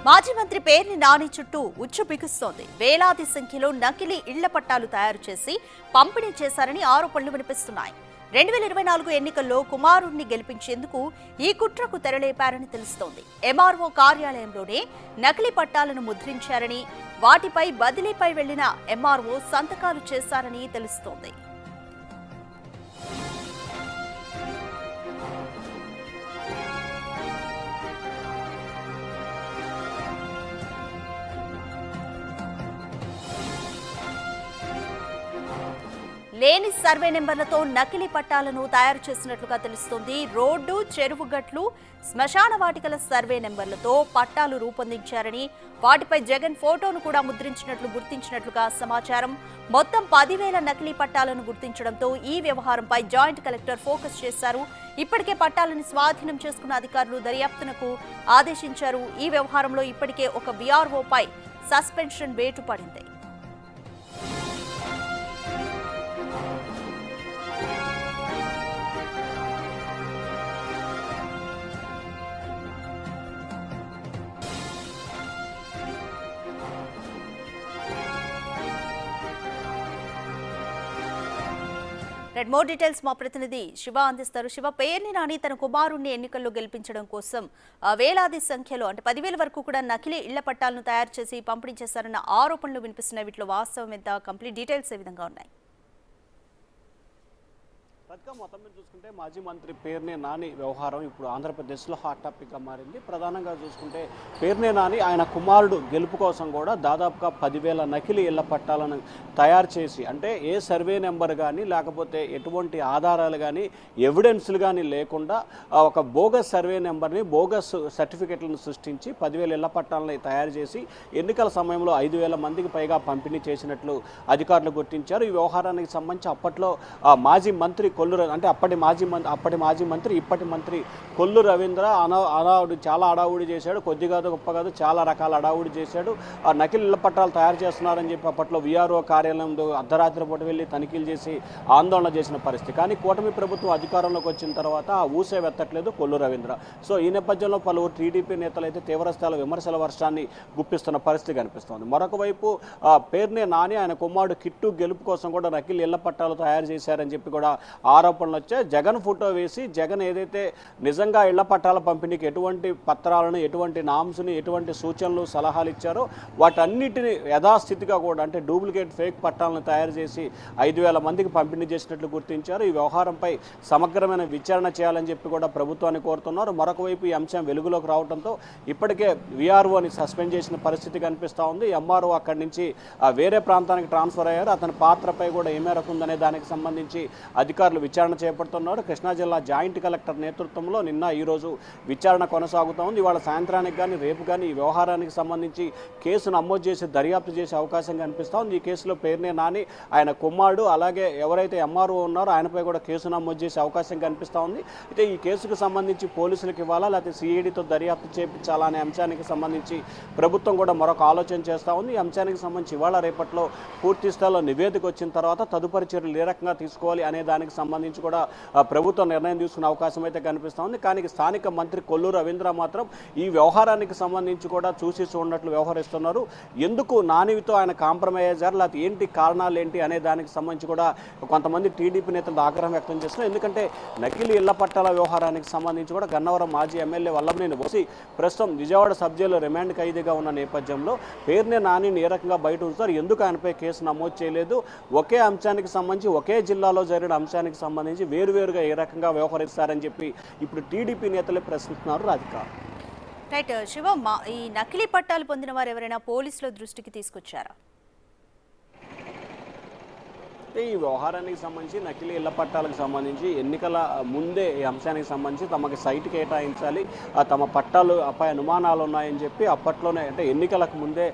మాజీ మంత్రి పేర్ని నాని చుట్టూ ఉచ్చు బిగుస్తోంది. వేలాది సంఖ్యలో నకిలీ ఇళ్ల పట్టాలు తయారు చేసి పంపిణీ చేశారని ఆరోపణలు వినిపిస్తున్నాయి. 2024 ఎన్నికల్లో కుమారుణ్ణి గెలిపించేందుకు ఈ కుట్రకు తెరలేపారని తెలుస్తోంది. ఎంఆర్ఓ కార్యాలయంలోనే నకిలీ పట్టాలను ముద్రించారని, వాటిపై బదిలీపై వెళ్లిన ఎంఆర్ఓ సంతకాలు చేశారని తెలుస్తోంది. లేని సర్వే నెంబర్లతో నకిలీ పట్టాలను తయారు చేసినట్లుగా తెలుస్తోంది. రోడ్డు, చెరువు గట్లు, శ్మశాన వాటికల సర్వే నెంబర్లతో పట్టాలు రూపొందించారని, వాటిపై జగన్ ఫోటోను కూడా ముద్రించినట్లు గుర్తించినట్లుగా సమాచారం. మొత్తం 10,000 నకిలీ పట్టాలను గుర్తించడంతో ఈ వ్యవహారంపై జాయింట్ కలెక్టర్ ఫోకస్ చేశారు. ఇప్పటికే పట్టాలను స్వాధీనం చేసుకున్న అధికారులు దర్యాప్తునకు ఆదేశించారు. ఈ వ్యవహారంలో ఇప్పటికే ఒక వీఆర్ఓపై సస్పెన్షన్ వేటు పడింది. మోర్ డీటెయిల్స్ మా ప్రతినిధి శివ అందిస్తారు. శివ, పేర్ని నాని తన కుమారుణ్ణి ఎన్నికల్లో గెలిపించడం కోసం వేలాది సంఖ్యలో అంటే 10,000 వరకు కూడా నకిలీ ఇళ్ల పట్టాలను తయారు చేసి పంపిణీ చేశారన్న ఆరోపణలు వినిపిస్తున్నాయి. వీటిలో వాస్తవం ఎంత? కంప్లీట్ డీటెయిల్స్ ఏ విధంగా ఉన్నాయి? మొత్తం మీద చూసుకుంటే మాజీ మంత్రి పేర్ని నాని వ్యవహారం ఇప్పుడు ఆంధ్రప్రదేశ్లో హాట్ టాపిక్గా మారింది. ప్రధానంగా చూసుకుంటే పేర్ని నాని ఆయన కుమారుడు గెలుపు కోసం కూడా దాదాపుగా 10,000 నకిలీ ఇళ్ల పట్టాలను తయారు చేసి, అంటే ఏ సర్వే నెంబర్ కానీ లేకపోతే ఎటువంటి ఆధారాలు కానీ ఎవిడెన్స్లు కానీ లేకుండా ఒక బోగస్ సర్వే నెంబర్ని, బోగస్ సర్టిఫికెట్లను సృష్టించి 10,000 ఇళ్ల పట్టాలని తయారు చేసి ఎన్నికల సమయంలో 5,000 మందికి పైగా పంపిణీ చేసినట్లు అధికారులు గుర్తించారు. ఈ వ్యవహారానికి సంబంధించి అప్పట్లో మాజీ మంత్రి అప్పటి మాజీ మంత్రి ఇప్పటి మంత్రి కొల్లు రవీంద్ర చాలా అడావుడి చేశాడు. కొద్ది కాదు గొప్ప కాదు, చాలా రకాల అడావుడి చేశాడు. ఆ నకిలీ ఇళ్ల పట్టాలు తయారు చేస్తున్నారని చెప్పి అప్పట్లో వీఆర్ఓ కార్యాలయంలో అర్ధరాత్రి పూట వెళ్ళి తనిఖీలు చేసి ఆందోళన చేసిన పరిస్థితి. కానీ కూటమి ప్రభుత్వం అధికారంలోకి వచ్చిన తర్వాత ఆ ఊసే వెత్తట్లేదు కొల్లు రవీంద్ర. సో ఈ నేపథ్యంలో పలువురు టీడీపీ నేతలు అయితే తీవ్రస్థాయిలో విమర్శల వర్షాన్ని గుప్పిస్తున్న పరిస్థితి కనిపిస్తోంది. మరొక వైపు పేర్ని నాని ఆయన కుమారుడు కిట్టు గెలుపు కోసం కూడా నకిలీ ఇళ్ల పట్టాలు తయారు చేశారని చెప్పి కూడా ఆరోపణలు వచ్చాయి. జగన్ ఫోటో వేసి జగన్ ఏదైతే నిజంగా ఇళ్ల పట్టాల పంపిణీకి ఎటువంటి పత్రాలను, ఎటువంటి నామ్స్ని, ఎటువంటి సూచనలు, సలహాలు ఇచ్చారో వాటన్నిటిని యథాస్థితిగా కూడా అంటే డూప్లికేట్ ఫేక్ పట్టాలను తయారు చేసి 5,000 మందికి పంపిణీ చేసినట్లు గుర్తించారు. ఈ వ్యవహారంపై సమగ్రమైన విచారణ చేయాలని చెప్పి కూడా ప్రభుత్వాన్ని కోరుతున్నారు. మరొక వైపు ఈ అంశం వెలుగులోకి రావడంతో ఇప్పటికే వీఆర్ఓని సస్పెండ్ చేసిన పరిస్థితి కనిపిస్తూ ఉంది. ఎంఆర్ఓ అక్కడి నుంచి వేరే ప్రాంతానికి ట్రాన్స్ఫర్ అయ్యారు. అతని పాత్రపై కూడా ఏ మేరకు ఉందనే దానికి సంబంధించి అధికారులు విచారణ చేపడుతున్నారు. కృష్ణా జిల్లా జాయింట్ కలెక్టర్ నేతృత్వంలో నిన్న ఈరోజు విచారణ కొనసాగుతూ ఉంది. ఇవాళ సాయంత్రానికి కానీ రేపు కానీ ఈ వ్యవహారానికి సంబంధించి కేసు నమోదు చేసి దర్యాప్తు చేసే అవకాశం కనిపిస్తూ ఉంది. ఈ కేసులో పేర్ని నాని, ఆయన కుమారుడు, అలాగే ఎవరైతే ఎంఆర్ఓ ఉన్నారో ఆయనపై కూడా కేసు నమోదు చేసే అవకాశం కనిపిస్తూ ఉంది. అయితే ఈ కేసుకు సంబంధించి పోలీసులకు ఇవ్వాలా లేకపోతే సిఐడితో దర్యాప్తు చేయించాలా అనే అంశానికి సంబంధించి ప్రభుత్వం కూడా మరొక ఆలోచన చేస్తూ ఉంది. ఈ అంశానికి సంబంధించి ఇవాళ రేపట్లో పూర్తి స్థాయిలో నివేదిక వచ్చిన తర్వాత తదుపరి చర్యలు ఏ రకంగా తీసుకోవాలి అనే దానికి సంబంధించి కూడా ప్రభుత్వం నిర్ణయం తీసుకునే అవకాశం అయితే కనిపిస్తూ ఉంది. కానీ స్థానిక మంత్రి కొల్లు రవీంద్ర మాత్రం ఈ వ్యవహారానికి సంబంధించి కూడా చూసి చూడనట్లు వ్యవహరిస్తున్నారు. ఎందుకు నానితో ఆయన కాంప్రమైజ్ అయ్యారు, లేకపోతే ఏంటి కారణాలు ఏంటి అనే దానికి సంబంధించి కూడా కొంతమంది టీడీపీ నేతలు ఆగ్రహం వ్యక్తం చేస్తున్నారు. ఎందుకంటే నకిలీ ఇళ్ల పట్టాల వ్యవహారానికి సంబంధించి కూడా గన్నవరం మాజీ ఎమ్మెల్యే వల్లభనేని వంశీ ప్రస్తుతం విజయవాడ సబ్ జైల్లో రిమాండ్ ఖైదీగా ఉన్న నేపథ్యంలో పేర్ని నానిని ఏ రకంగా బయట ఉంచుతారు, ఎందుకు ఆయనపై కేసు నమోదు చేయలేదు, ఒకే అంశానికి సంబంధించి ఒకే జిల్లాలో జరిగిన అంశానికి సంబంధించి వేరువేరుగా ఏ రకంగా వ్యవహరిస్తారని చెప్పి ఇప్పుడు టీడీపీ నేతలే ప్రశ్నిస్తున్నారు రాధిక. రైట్ శివ, ఈ నకిలీ పట్టాలు పొందిన వారు ఎవరైనా పోలీసుల దృష్టికి తీసుకొచ్చారా? ఈ వ్యవహారానికి సంబంధించి నకిలీ ఇళ్ల పట్టాలకు సంబంధించి ఎన్నికల ముందే ఈ అంశానికి సంబంధించి తమకి సైట్ కేటాయించాలి, తమ పట్టాలు అపై అనుమానాలు ఉన్నాయని చెప్పి అప్పట్లోనే అంటే ఎన్నికలకు ముందే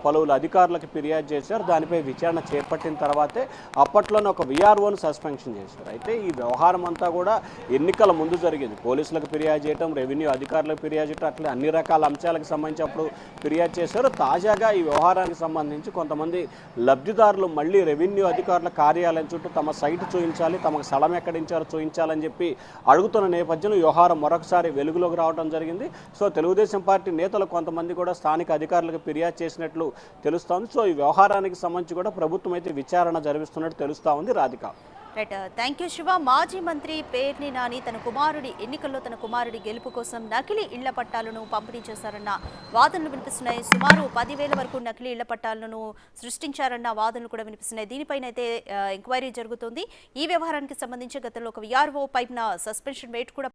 పలువురు అధికారులకు ఫిర్యాదు చేశారు. దానిపై విచారణ చేపట్టిన తర్వాతే అప్పట్లోనే ఒక వీఆర్ఓను సస్పెన్షన్ చేశారు. అయితే ఈ వ్యవహారం అంతా కూడా ఎన్నికల ముందు జరిగింది. పోలీసులకు ఫిర్యాదు చేయడం, రెవెన్యూ అధికారులకు ఫిర్యాదు చేయడం, అట్లా అన్ని రకాల అంశాలకు సంబంధించి అప్పుడు ఫిర్యాదు చేశారు. తాజాగా ఈ వ్యవహారానికి సంబంధించి కొంతమంది లబ్ధిదారులు మళ్ళీ రెవెన్యూ అధికారుల కార్యాలయం చుట్టూ తమ సైట్ చూపించాలి, తమకు స్థలం ఎక్కడించారో చూపించాలని చెప్పి అడుగుతున్న నేపథ్యంలో వ్యవహారం మరొకసారి వెలుగులోకి రావడం జరిగింది. సో తెలుగుదేశం పార్టీ నేతలు కొంతమంది కూడా స్థానిక అధికారులకు ఫిర్యాదు చేసినట్లు తెలుస్తోంది. సో ఈ వ్యవహారానికి సంబంధించి కూడా ప్రభుత్వం అయితే విచారణ జరిపిస్తున్నట్టు తెలుస్తా ఉంది. Radhika. Right, thank you Shiva. మాజీ మంత్రి పేర్ని నాని తన కుమారుడి గెలుపు కోసం నకిలీ ఇళ్ల పట్టాలను పంపిణీ చేశారన్న వాదనలు వినిపిస్తున్నాయి. సుమారు 10,000 వరకు నకిలీ ఇళ్ల పట్టాలను సృష్టించారన్న వాదనలు కూడా వినిపిస్తున్నాయి. దీనిపైన అయితే ఎంక్వైరీ జరుగుతుంది. ఈ వ్యవహారానికి సంబంధించి గతంలో ఒక విఆర్ఓ పైన సస్పెన్షన్ వేటు కూడా